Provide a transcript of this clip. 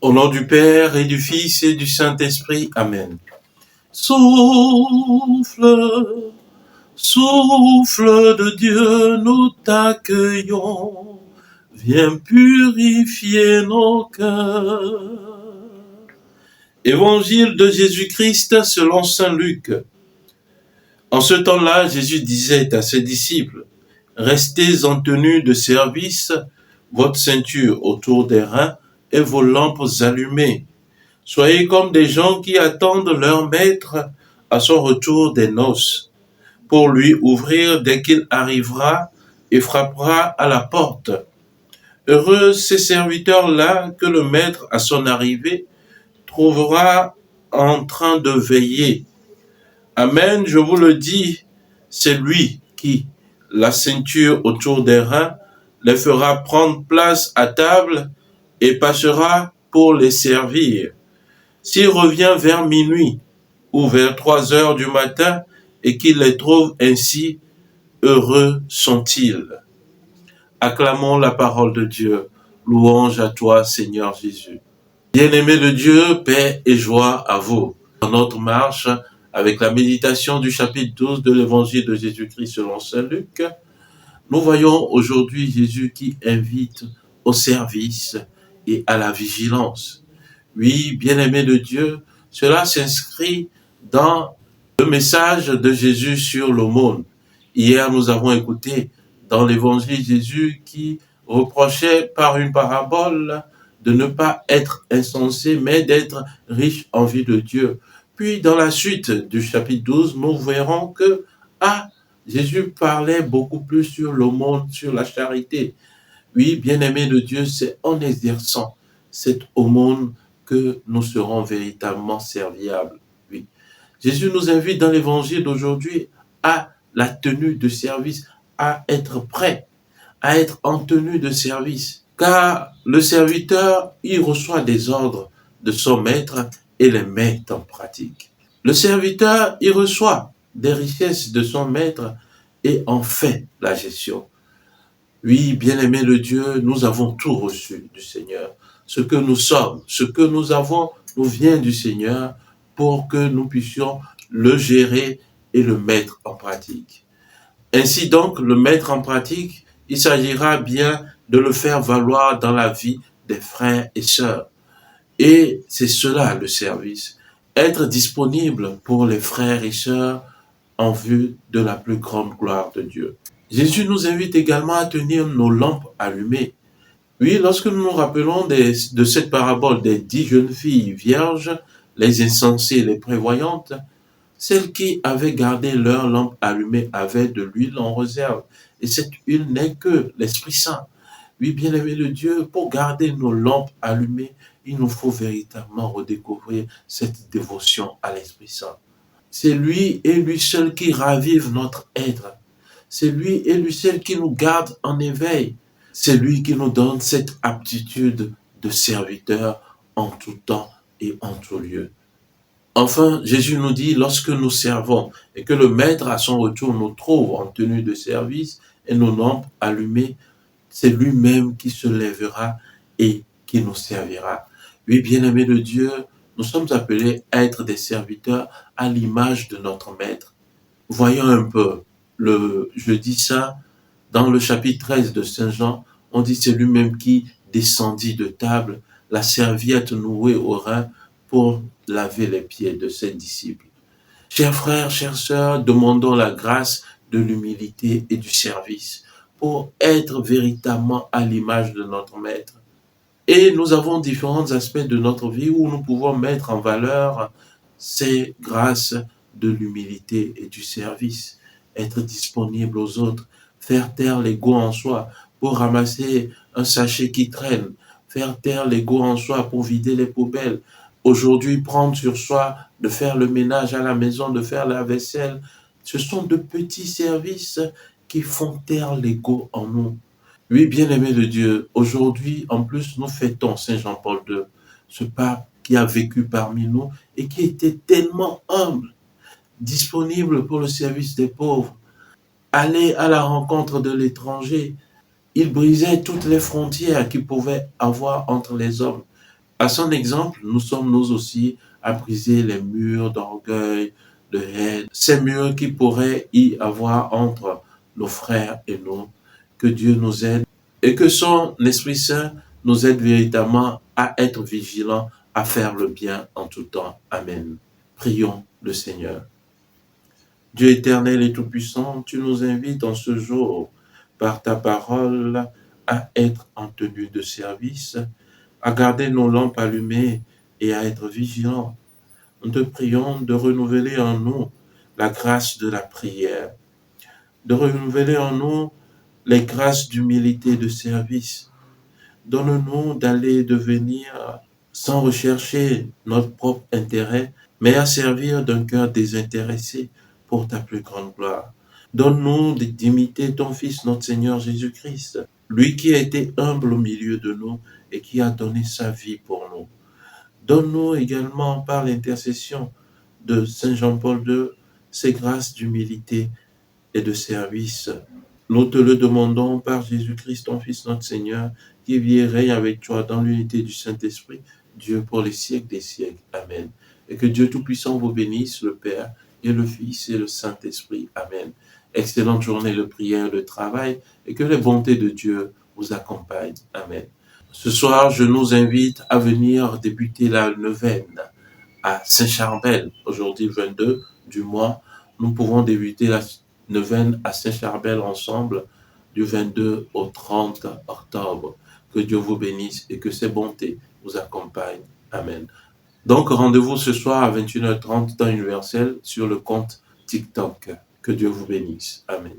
Au nom du Père et du Fils et du Saint-Esprit. Amen. Souffle, souffle de Dieu, nous t'accueillons. Viens purifier nos cœurs. Évangile de Jésus-Christ selon saint Luc. En ce temps-là, Jésus disait à ses disciples, « Restez en tenue de service, votre ceinture autour des reins et vos lampes allumées. Soyez comme des gens qui attendent leur maître à son retour des noces, pour lui ouvrir dès qu'il arrivera et frappera à la porte. Heureux ces serviteurs-là que le maître à son arrivée trouvera en train de veiller. Amen, je vous le dis, c'est lui qui, la ceinture autour des reins, les fera prendre place à table et passera pour les servir. S'il revient vers minuit ou vers 3 heures du matin et qu'il les trouve ainsi, heureux sont-ils. » Acclamons la parole de Dieu. Louange à toi, Seigneur Jésus. Bien-aimés de Dieu, paix et joie à vous. Dans notre marche, avec la méditation du chapitre 12 de l'évangile de Jésus-Christ selon saint Luc, nous voyons aujourd'hui Jésus qui invite au service et à la vigilance. Oui, bien-aimés de Dieu, cela s'inscrit dans le message de Jésus sur l'aumône. Hier, nous avons écouté dans l'évangile Jésus qui reprochait par une parabole de ne pas être insensé, mais d'être riche en vie de Dieu. Puis, dans la suite du chapitre 12, nous verrons que, Jésus parlait beaucoup plus sur l'aumône, sur la charité. Oui, bien-aimés de Dieu, c'est en exerçant cette aumône que nous serons véritablement serviables. Oui. Jésus nous invite dans l'évangile d'aujourd'hui à la tenue de service, à être prêt, à être en tenue de service. Car le serviteur, il reçoit des ordres de son maître et les met en pratique. Le serviteur, il reçoit des richesses de son maître et en fait la gestion. Oui, bien-aimés de Dieu, nous avons tout reçu du Seigneur. Ce que nous sommes, ce que nous avons, nous vient du Seigneur pour que nous puissions le gérer et le mettre en pratique. Ainsi donc, le mettre en pratique, il s'agira bien de le faire valoir dans la vie des frères et sœurs. Et c'est cela le service. Être disponible pour les frères et sœurs en vue de la plus grande gloire de Dieu. Jésus nous invite également à tenir nos lampes allumées. Oui, lorsque nous nous rappelons de cette parabole des 10 jeunes filles vierges, les insensées, les prévoyantes, celles qui avaient gardé leur lampe allumée avaient de l'huile en réserve. Et cette huile n'est que l'Esprit Saint. Oui, bien-aimés de Dieu, pour garder nos lampes allumées, il nous faut véritablement redécouvrir cette dévotion à l'Esprit Saint. C'est lui et lui seul qui ravive notre être. C'est lui et lui seul qui nous garde en éveil. C'est lui qui nous donne cette aptitude de serviteur en tout temps et en tout lieu. Enfin, Jésus nous dit, lorsque nous servons et que le Maître à son retour nous trouve en tenue de service et nos lampes allumées, c'est lui-même qui se lèvera et qui nous servira. Oui, bien-aimés de Dieu, nous sommes appelés à être des serviteurs à l'image de notre Maître. Voyons un peu, je dis ça dans le chapitre 13 de Saint Jean, on dit c'est lui-même qui descendit de table, la serviette nouée au rein pour laver les pieds de ses disciples. Chers frères, chères sœurs, demandons la grâce de l'humilité et du service pour être véritablement à l'image de notre Maître. Et nous avons différents aspects de notre vie où nous pouvons mettre en valeur ces grâces de l'humilité et du service. Être disponible aux autres, faire taire l'ego en soi pour ramasser un sachet qui traîne, faire taire l'ego en soi pour vider les poubelles. Aujourd'hui, prendre sur soi de faire le ménage à la maison, de faire la vaisselle. Ce sont de petits services qui font taire l'ego en nous. Oui, bien-aimés de Dieu, aujourd'hui, en plus, nous fêtons Saint Jean-Paul II, ce pape qui a vécu parmi nous et qui était tellement humble, disponible pour le service des pauvres, aller à la rencontre de l'étranger. Il brisait toutes les frontières qu'il pouvait avoir entre les hommes. À son exemple, nous sommes nous aussi à briser les murs d'orgueil, de haine, ces murs qui pourraient y avoir entre nos frères et nous. Que Dieu nous aide et que son Esprit Saint nous aide véritablement à être vigilants, à faire le bien en tout temps. Amen. Prions le Seigneur. Dieu éternel et tout-puissant, tu nous invites en ce jour, par ta parole, à être en tenue de service, à garder nos lampes allumées et à être vigilants. Nous te prions de renouveler en nous la grâce de la prière, de renouveler en nous les grâces d'humilité et de service. Donne-nous d'aller et de venir sans rechercher notre propre intérêt, mais à servir d'un cœur désintéressé pour ta plus grande gloire. Donne-nous d'imiter ton Fils, notre Seigneur Jésus-Christ, lui qui a été humble au milieu de nous et qui a donné sa vie pour nous. Donne-nous également par l'intercession de Saint Jean-Paul II ces grâces d'humilité et de service. Nous te le demandons par Jésus-Christ, ton Fils, notre Seigneur, qui vit et règne avec toi dans l'unité du Saint-Esprit, Dieu pour les siècles des siècles. Amen. Et que Dieu Tout-Puissant vous bénisse, le Père et le Fils et le Saint-Esprit. Amen. Excellente journée de prière, de travail, et que les bontés de Dieu vous accompagnent. Amen. Ce soir, je nous invite à venir débuter la neuvaine à Saint-Charbel. Aujourd'hui, 22 du mois, nous pouvons débuter la neuvaine à Saint-Charbel ensemble du 22 au 30 octobre. Que Dieu vous bénisse et que ses bontés vous accompagnent. Amen. Donc, rendez-vous ce soir à 21h30 temps universel sur le compte TikTok. Que Dieu vous bénisse. Amen.